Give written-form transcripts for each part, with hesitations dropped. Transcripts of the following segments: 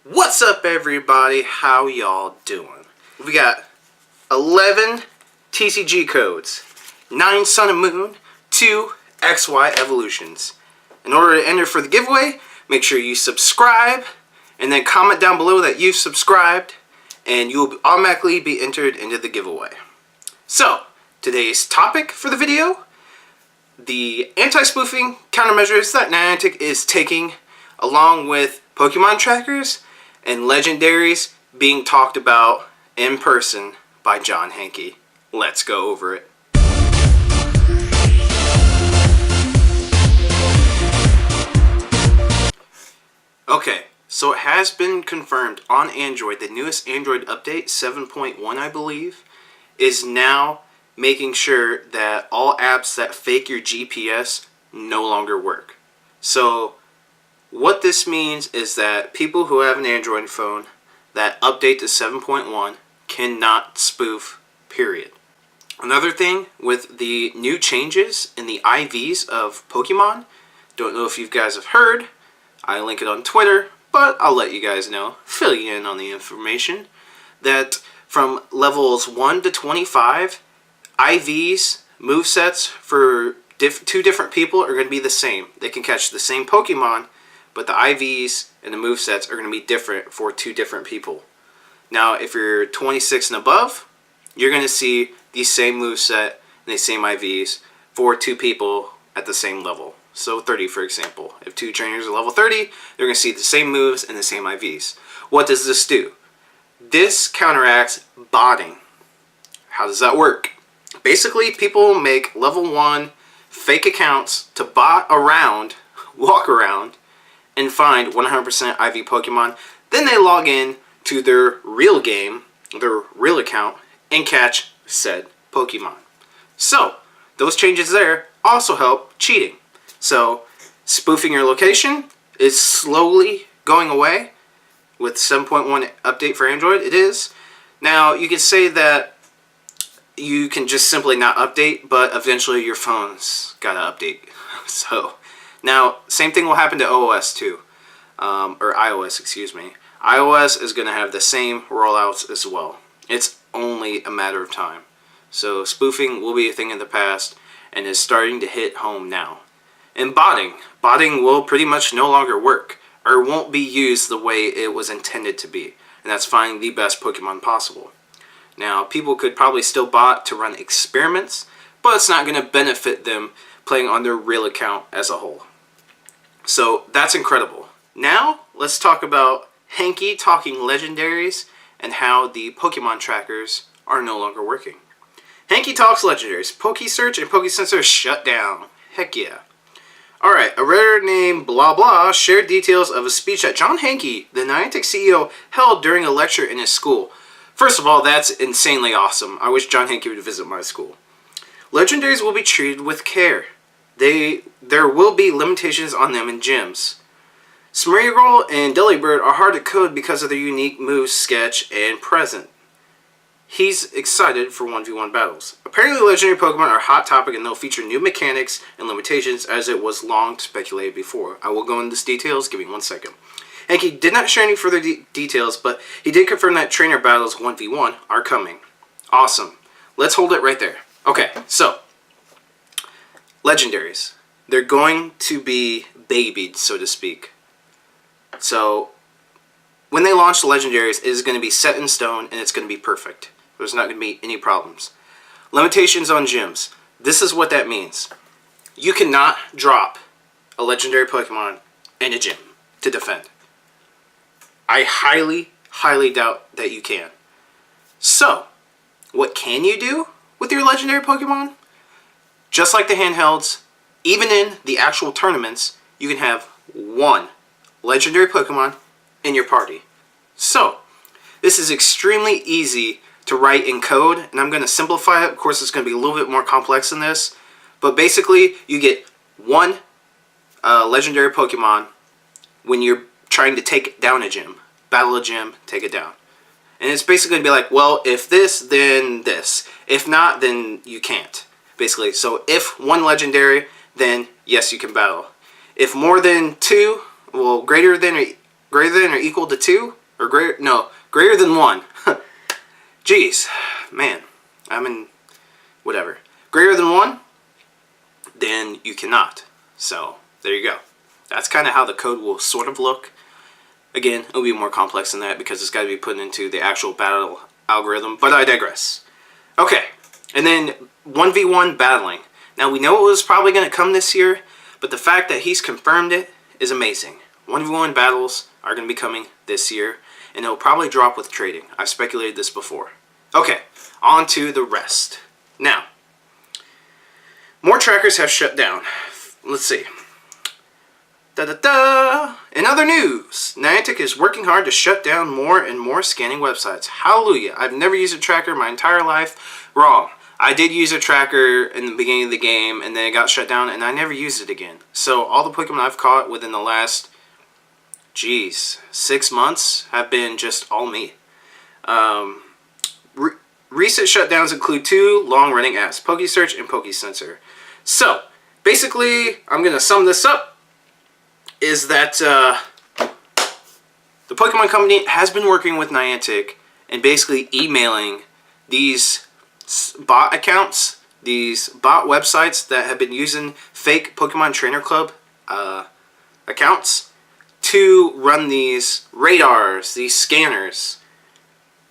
What's up, everybody? How y'all doing? We got 11 TCG codes, 9 Sun and Moon, 2 XY evolutions. In order to enter for the giveaway, make sure you subscribe and then comment down below that you've subscribed and you will automatically be entered into the giveaway. So, today's topic for the video, the anti-spoofing countermeasures that Niantic is taking, along with Pokemon trackers and legendaries being talked about in person by John Hanke. Let's go over it. Okay, so it has been confirmed on Android, the newest Android update, 7.1 I believe, is now making sure that all apps that fake your GPS no longer work. So what this means is that people who have an Android phone that update to 7.1 cannot spoof, period. Another thing with the new changes in the IVs of Pokemon, don't know if you guys have heard, I link it on Twitter, but I'll let you guys know, fill you in on the information, that from levels 1 to 25, IVs, movesets for two different people are going to be the same. They can catch the same Pokemon, but the IVs and the movesets are going to be different for two different people. Now, if you're 26 and above, you're going to see the same moveset and the same IVs for two people at the same level. So 30, for example. If two trainers are level 30, they're going to see the same moves and the same IVs. What does this do? This counteracts botting. How does that work? Basically, people make level 1 fake accounts to bot around, walk around, and find 100% IV Pokemon. Then they log in to their real game, their real account, and catch said Pokemon. So, those changes there also help cheating. So, spoofing your location is slowly going away with 7.1 update for Android. It is. Now, you could say that you can just simply not update, but eventually your phone's got to update. So, now, same thing will happen to OS too, or iOS, excuse me. iOS is going to have the same rollouts as well. It's only a matter of time. So spoofing will be a thing in the past and is starting to hit home now. And botting will pretty much no longer work, or won't be used the way it was intended to be, and that's finding the best Pokemon possible. Now, people could probably still bot to run experiments, but it's not going to benefit them playing on their real account as a whole. So that's incredible. Now let's talk about Hanke talking legendaries and how the Pokemon trackers are no longer working. Hanke talks legendaries. PokeSearch and PokeSensor shut down. Heck yeah. Alright, a Redditor named Blah Blah shared details of a speech that John Hanke, the Niantic CEO, held during a lecture in his school. First of all, that's insanely awesome. I wish John Hanke would visit my school. Legendaries will be treated with care. There will be limitations on them in gyms. Smeargle and Delibird are hard to code because of their unique moves, sketch, and present. He's excited for 1v1 battles. Apparently legendary Pokemon are a hot topic and they'll feature new mechanics and limitations as it was long speculated before. I will go into these details, give me 1 second. Hanke did not share any further details, but he did confirm that trainer battles 1v1 are coming. Awesome. Let's hold it right there. Okay, so legendaries. They're going to be babied, so to speak. So, when they launch the legendaries, it is going to be set in stone and it's going to be perfect. There's not going to be any problems. Limitations on gyms. This is what that means. You cannot drop a legendary Pokemon in a gym to defend. I highly, highly doubt that you can. So, what can you do with your legendary Pokemon? Just like the handhelds, even in the actual tournaments, you can have one legendary Pokemon in your party. So, this is extremely easy to write in code, and I'm going to simplify it. Of course, it's going to be a little bit more complex than this, but basically, you get one legendary Pokemon when you're trying to take down a gym. Battle a gym, take it down. And it's basically going to be like, well, if this, then this. If not, then you can't. Basically, so if one legendary, then yes, you can battle. If more than two, well, greater than greater than or equal to 2, or greater than 1. Jeez, man, whatever. Greater than 1, then you cannot. So there you go. That's kind of how the code will sort of look. Again, it'll be more complex than that because it's got to be put into the actual battle algorithm, but I digress. Okay, and then 1v1 battling. Now we know it was probably going to come this year, but the fact that he's confirmed it is amazing. 1v1 battles are going to be coming this year, and it'll probably drop with trading. I've speculated this before. Okay, on to the rest. Now, more trackers have shut down. Let's see. In other news, Niantic is working hard to shut down more and more scanning websites. Hallelujah. I've never used a tracker my entire life. Wrong. I did use a tracker in the beginning of the game, and then it got shut down, and I never used it again. So all the Pokemon I've caught within the last, 6 months have been just all me. Recent shutdowns include 2 long-running apps, PokeSearch and PokeSensor. So, basically, I'm going to sum this up, is that the Pokemon Company has been working with Niantic and basically emailing these bot accounts, these bot websites that have been using fake Pokemon Trainer Club accounts to run these radars, these scanners.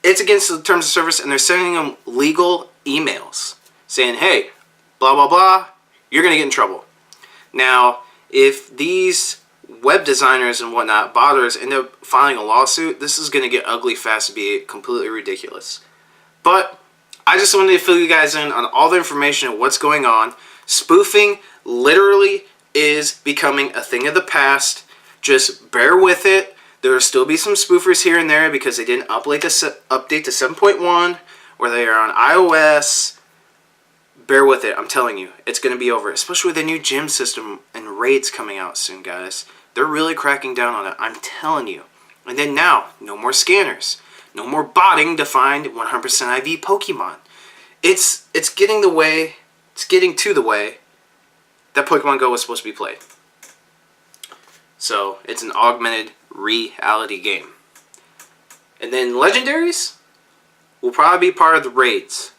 It's against the terms of service, and they're sending them legal emails saying, hey, blah, blah, blah, you're going to get in trouble. Now, if these web designers and whatnot, botters, end up filing a lawsuit, this is going to get ugly fast and be completely ridiculous. But I just wanted to fill you guys in on all the information of what's going on. Spoofing literally is becoming a thing of the past. Just bear with it. There will still be some spoofers here and there because they didn't update to 7.1 or they are on iOS. Bear with it. I'm telling you, it's going to be over. Especially with the new gym system and raids coming out soon, guys. They're really cracking down on it. I'm telling you. And then now, no more scanners. No more botting to find 100% IV Pokemon. It's getting to the way that Pokemon Go was supposed to be played. So, it's an augmented reality game. And then legendaries will probably be part of the raids.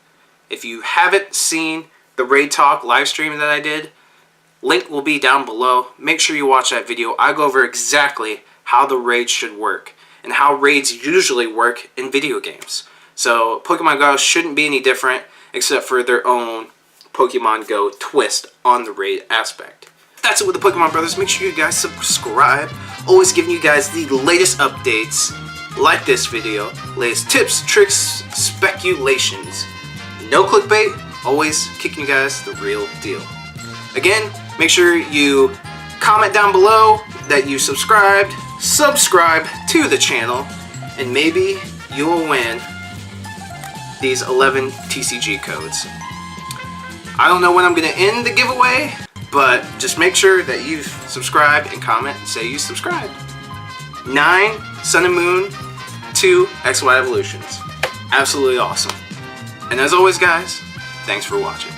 If you haven't seen the Raid Talk live stream that I did, link will be down below. Make sure you watch that video. I go over exactly how the raids should work and how raids usually work in video games. So Pokemon Go shouldn't be any different except for their own Pokemon Go twist on the raid aspect. That's it with the Pokemon Brothers. Make sure you guys subscribe. Always giving you guys the latest updates. Like this video. Latest tips, tricks, speculations. No clickbait. Always kicking you guys the real deal. Again, make sure you comment down below that you subscribe to the channel, and maybe you will win these 11 TCG codes. I don't know when I'm going to end the giveaway, but just make sure that you've subscribed and comment and say you subscribed. 9 Sun and Moon, 2 XY Evolutions. Absolutely awesome. And as always, guys, thanks for watching.